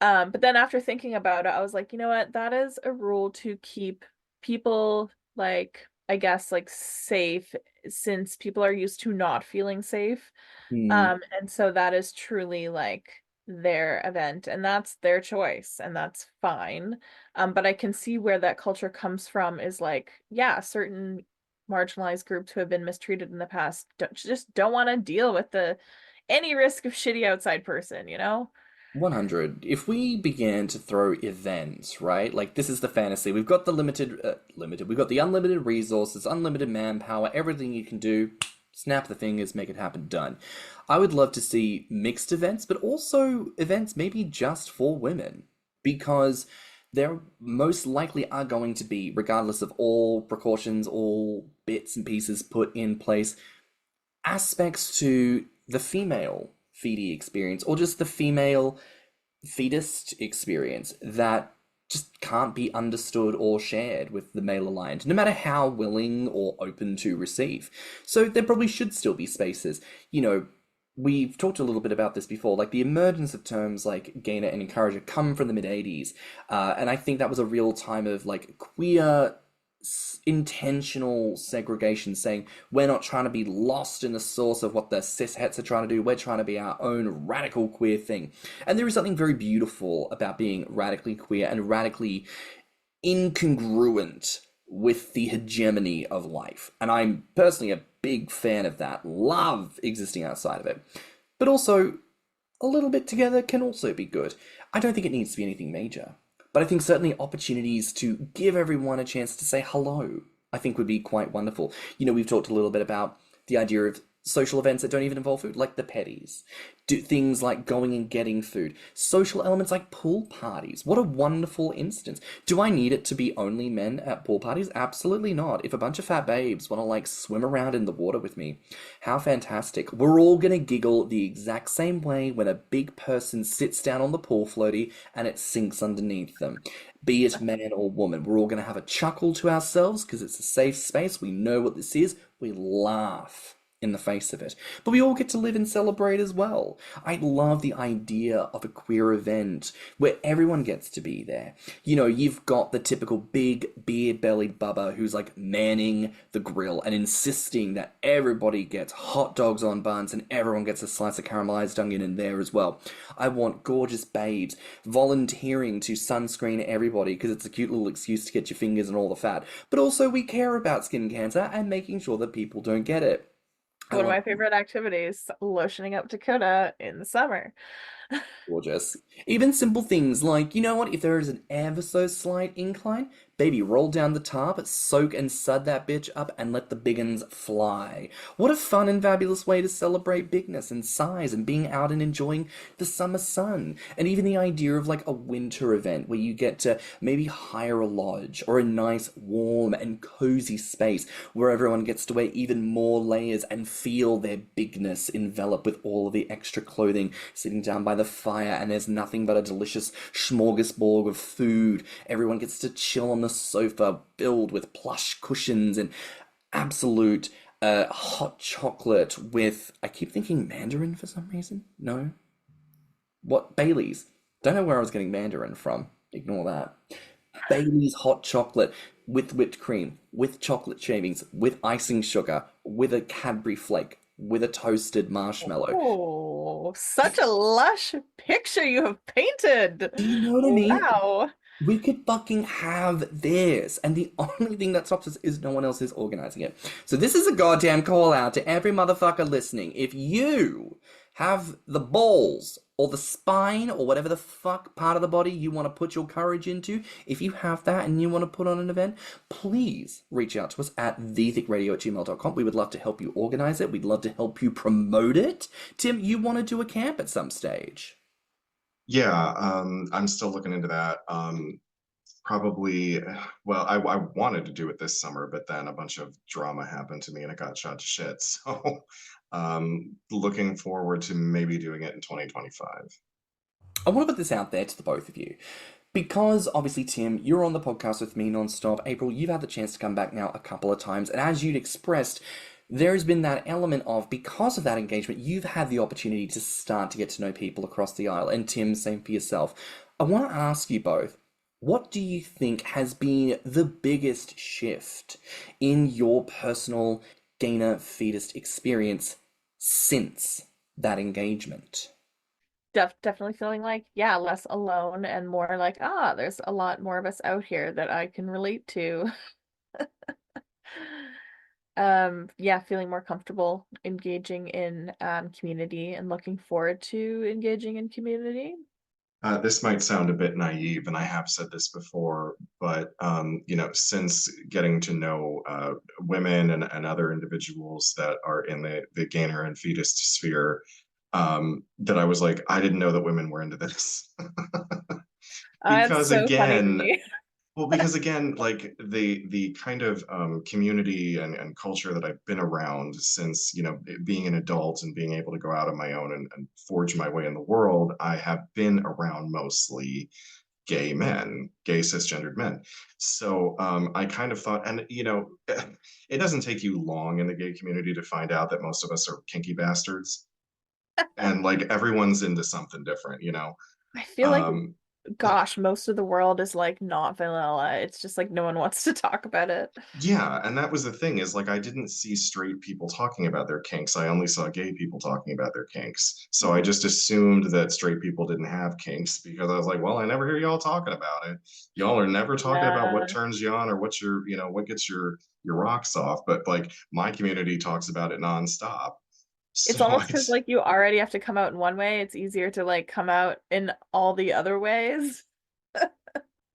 S4: But then after thinking about it, I was like, you know what? That is a rule to keep people like, I guess, like safe, since people are used to not feeling safe.
S2: Hmm.
S4: And so that is truly like their event, and that's their choice, and that's fine. But I can see where that culture comes from is like, yeah, certain marginalized groups who have been mistreated in the past just don't want to deal with the any risk of shitty outside person.
S2: 100. If we began to throw events, right? Like this is the fantasy. We've got the we've got the unlimited resources, unlimited manpower, everything you can do. Snap the fingers, make it happen, done. I would love to see mixed events, but also events maybe just for women. Because there most likely are going to be, regardless of all precautions, all bits and pieces put in place, aspects to the female feedie experience or just the female feedist experience that just can't be understood or shared with the male aligned, no matter how willing or open to receive. So there probably should still be spaces. We've talked a little bit about this before, like the emergence of terms like gainer and encourager come from the mid 80s. And I think that was a real time of like queer intentional segregation, saying we're not trying to be lost in the source of what the cis hets are trying to do, we're trying to be our own radical queer thing. And there is something very beautiful about being radically queer and radically incongruent with the hegemony of life. And I'm personally a big fan of that, love existing outside of it. But also, a little bit together can also be good. I don't think it needs to be anything major. But I think certainly opportunities to give everyone a chance to say hello, I think would be quite wonderful. We've talked a little bit about the idea of social events that don't even involve food, like the petties. Do things like going and getting food. Social elements like pool parties. What a wonderful instance. Do I need it to be only men at pool parties? Absolutely not. If a bunch of fat babes want to like swim around in the water with me, how fantastic. We're all gonna giggle the exact same way when a big person sits down on the pool floaty and it sinks underneath them. Be it man or woman, we're all gonna have a chuckle to ourselves because it's a safe space. We know what this is. We laugh in the face of it. But we all get to live and celebrate as well. I love the idea of a queer event where everyone gets to be there. You've got the typical big beer-bellied bubba who's like manning the grill and insisting that everybody gets hot dogs on buns and everyone gets a slice of caramelized onion in there as well. I want gorgeous babes volunteering to sunscreen everybody because it's a cute little excuse to get your fingers and all the fat. But also we care about skin cancer and making sure that people don't get it.
S4: One of my favorite activities, lotioning up Dakota in the summer.
S2: Gorgeous. Even simple things like, you know what, if there is an ever so slight incline, baby, roll down the tarp, soak and sud that bitch up, and let the biggins fly. What a fun and fabulous way to celebrate bigness and size and being out and enjoying the summer sun. And even the idea of like a winter event where you get to maybe hire a lodge or a nice, warm and cozy space where everyone gets to wear even more layers and feel their bigness envelop with all of the extra clothing, sitting down by the fire, and there's nothing but a delicious smorgasbord of food. Everyone gets to chill on the sofa filled with plush cushions and absolute hot chocolate with, I keep thinking Mandarin for some reason. No? What? Bailey's. Don't know where I was getting Mandarin from. Ignore that. Bailey's hot chocolate with whipped cream, with chocolate shavings, with icing sugar, with a Cadbury flake, with a toasted marshmallow.
S4: Oh, such a lush picture you have painted.
S2: Do you know what I mean?
S4: Wow.
S2: We could fucking have this, and the only thing that stops us is no one else is organizing it. So this is a goddamn call out to every motherfucker listening. If you have the balls or the spine or whatever the fuck part of the body you want to put your courage into, if you have that and you want to put on an event, please reach out to us at thiccradio@gmail.com. We would love to help you organize it. We'd love to help you promote it. Tim, you want to do a camp at some stage?
S3: Yeah, I'm still looking into that. Probably, well, I wanted to do it this summer, but then a bunch of drama happened to me and it got shot to shit. So, looking forward to maybe doing it in 2025.
S2: I want to put this out there to the both of you. Because obviously, Tim, you're on the podcast with me nonstop. April, you've had the chance to come back now a couple of times. And as you'd expressed, there's been that element of, because of that engagement, you've had the opportunity to start to get to know people across the aisle. And Tim, same for yourself. I want to ask you both, what do you think has been the biggest shift in your personal gainer feedist experience since that engagement?
S4: Definitely feeling like, yeah, less alone and more like, there's a lot more of us out here that I can relate to. Yeah, feeling more comfortable engaging in community and looking forward to engaging in community.
S3: This might sound a bit naive, and I have said this before, but since getting to know women and other individuals that are in the gainer and feedist sphere, that I was like, I didn't know that women were into this.
S4: It's
S3: because
S4: so funny to
S3: again,
S4: me.
S3: well, because again, like the kind of community and culture that I've been around since, being an adult and being able to go out on my own and forge my way in the world, I have been around mostly gay men, gay cisgendered men. So I kind of thought, and it doesn't take you long in the gay community to find out that most of us are kinky bastards, and like everyone's into something different.
S4: I feel like,
S3: Um,
S4: gosh, most of the world is like not vanilla. It's just like no one wants to talk about it.
S3: Yeah, and that was the thing is like I didn't see straight people talking about their kinks. I only saw gay people talking about their kinks. So I
S4: Mhm.
S3: just assumed that straight people didn't have kinks because I was like, well, I never hear y'all talking about it. Y'all are never talking about what
S4: Yeah.
S3: turns you on or what gets your rocks off. But like my community talks about it nonstop. So
S4: It's almost because
S3: it's
S4: like you already have to come out in one way. It's easier to like come out in all the other ways.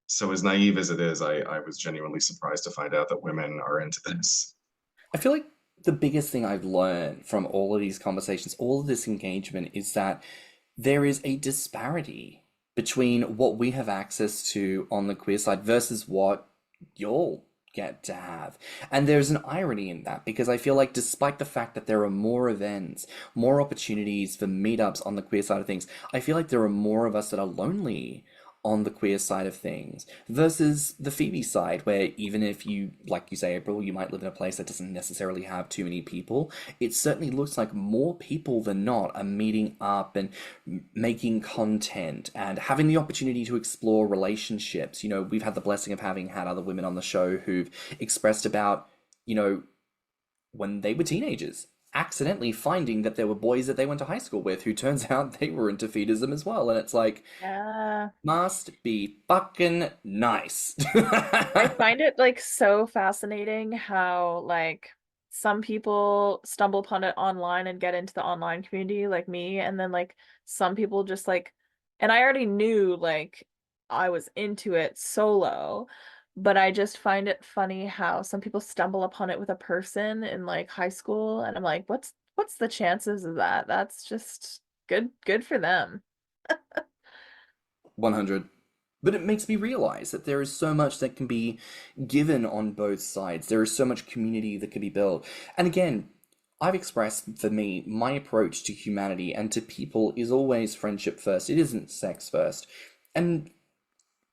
S3: so as naive as it is, I was genuinely surprised to find out that women are into this.
S2: I feel like the biggest thing I've learned from all of these conversations, all of this engagement, is that there is a disparity between what we have access to on the queer side versus what you'll get to have. And there's an irony in that because I feel like despite the fact that there are more events, more opportunities for meetups on the queer side of things, I feel like there are more of us that are lonely on the queer side of things versus the Feabie side, where even if you, like you say, April, you might live in a place that doesn't necessarily have too many people, it certainly looks like more people than not are meeting up and making content and having the opportunity to explore relationships. We've had the blessing of having had other women on the show who've expressed about, you know, when they were teenagers, accidentally finding that there were boys that they went to high school with who turns out they were into feedism as well. And it's like,
S4: Yeah.
S2: must be fucking nice.
S4: I find it like so fascinating how like some people stumble upon it online and get into the online community like me, and then like some people just like, and I already knew like I was into it solo, but I just find it funny how some people stumble upon it with a person in like high school, and I'm like, what's the chances of that? That's just good for them.
S2: 100. But it makes me realize that there is so much that can be given on both sides. There is so much community that can be built. And again, I've expressed for me, my approach to humanity and to people is always friendship first. It isn't sex first. And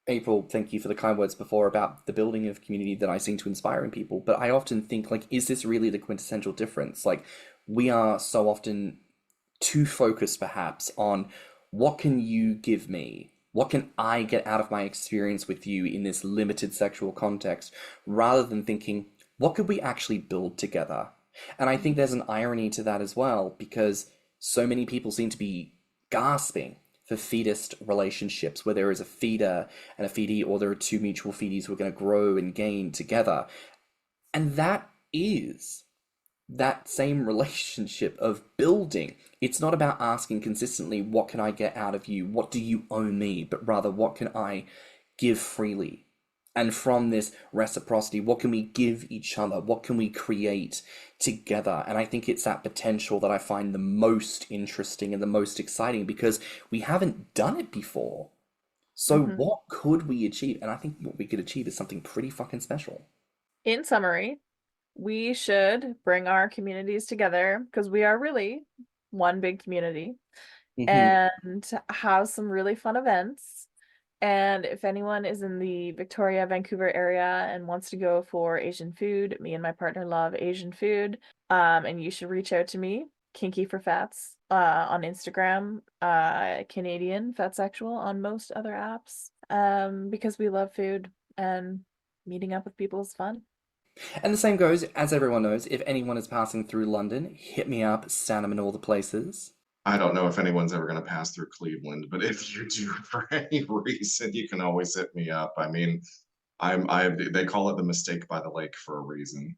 S2: April, thank you for the kind words before about the building of community that I seem to inspire in people. But I often think, like, is this really the quintessential difference? Like, we are so often too focused perhaps on what can you give me? What can I get out of my experience with you in this limited sexual context, rather than thinking, what could we actually build together? And I think there's an irony to that as well, because so many people seem to be gasping for feedist relationships where there is a feeder and a feedee, or there are two mutual feedies who are going to grow and gain together. And that is that same relationship of building. It's not about asking consistently, what can I get out of you? What do you owe me? But rather, what can I give freely? And from this reciprocity, what can we give each other? What can we create together? And I think it's that potential that I find the most interesting and the most exciting because we haven't done it before. So,
S4: Mhm.
S2: what could we achieve? And I think what we could achieve is something pretty fucking special.
S4: In summary, we should bring our communities together because we are really one big community
S2: Hmm.
S4: and have some really fun events. And if anyone is in the Victoria, Vancouver area and wants to go for Asian food, me and my partner love Asian food. And you should reach out to me, Kinky for Fats, on Instagram, Canadian Fatsexual on most other apps, because we love food and meeting up with people is fun.
S2: And the same goes, as everyone knows, if anyone is passing through London, hit me up, stand in all the places.
S3: I don't know if anyone's ever going to pass through Cleveland, but if you do for any reason, you can always hit me up. I mean, they call it the mistake by the lake for a reason.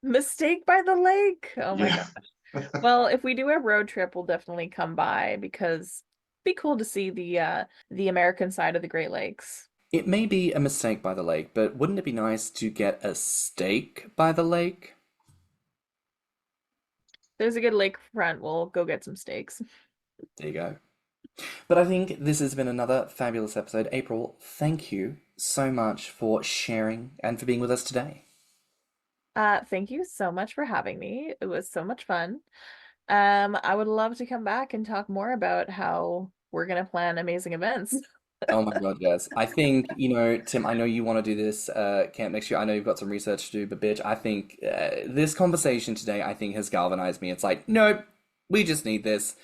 S4: Mistake by the lake. Oh my
S3: Yeah.
S4: God. Well, if we do a road trip, we'll definitely come by because it'd be cool to see the American side of the Great Lakes.
S2: It may be a mistake by the lake, but wouldn't it be nice to get a steak by the lake?
S4: There's a good lakefront. We'll go get some steaks.
S2: There you go. But I think this has been another fabulous episode. April, thank you so much for sharing and for being with us today.
S4: Thank you so much for having me. It was so much fun. I would love to come back and talk more about how we're gonna plan amazing events.
S2: Oh my God, yes. I think, Tim, I know you want to do this camp next year. I know you've got some research to do, but bitch, I think this conversation today, I think has galvanized me. It's like, nope, we just need this.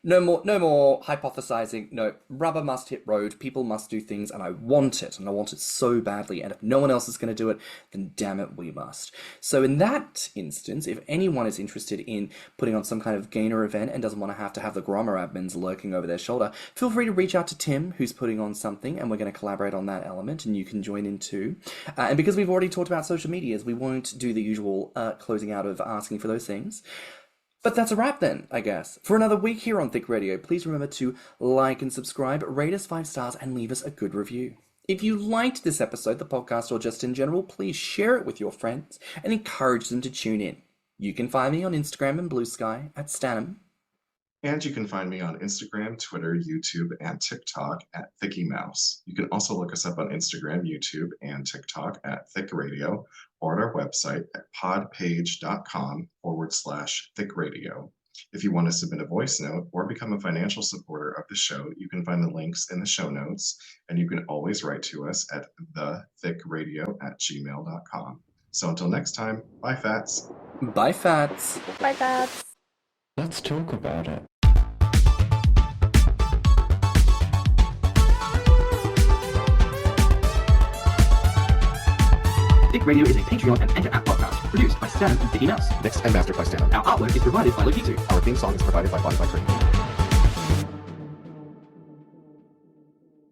S2: No more hypothesizing. No, rubber must hit road. People must do things, and I want it, and I want it so badly. And if no one else is going to do it, then damn it, we must. So in that instance, if anyone is interested in putting on some kind of gainer event and doesn't want to have the Grommr admins lurking over their shoulder, feel free to reach out to Tim, who's putting on something, and we're going to collaborate on that element, and you can join in too. And because we've already talked about social medias, we won't do the usual closing out of asking for those things. But that's a wrap then, I guess. For another week here on Thicc Radio, please remember to like and subscribe, rate us 5 stars, and leave us a good review. If you liked this episode, the podcast, or just in general, please share it with your friends and encourage them to tune in. You can find me on Instagram and BlueSky at stannnum.
S3: And you can find me on Instagram, Twitter, YouTube, and TikTok at ThickyMouse. You can also look us up on Instagram, YouTube, and TikTok at Thicc Radio, or at our website at podpage.com/Thicc Radio. If you want to submit a voice note or become a financial supporter of the show, you can find the links in the show notes, and you can always write to us at thiccradio@gmail.com. So until next time, bye, Fats.
S2: Bye, Fats.
S4: Bye, Fats.
S1: Let's talk about it.
S2: Thicc Radio is a Patreon and Enter app podcast produced by Stan and Thiccy Mouse.
S1: Mixed and mastered by stannnum.
S2: Our artwork is provided by Lokitu.
S1: Our theme song is provided by Spotify.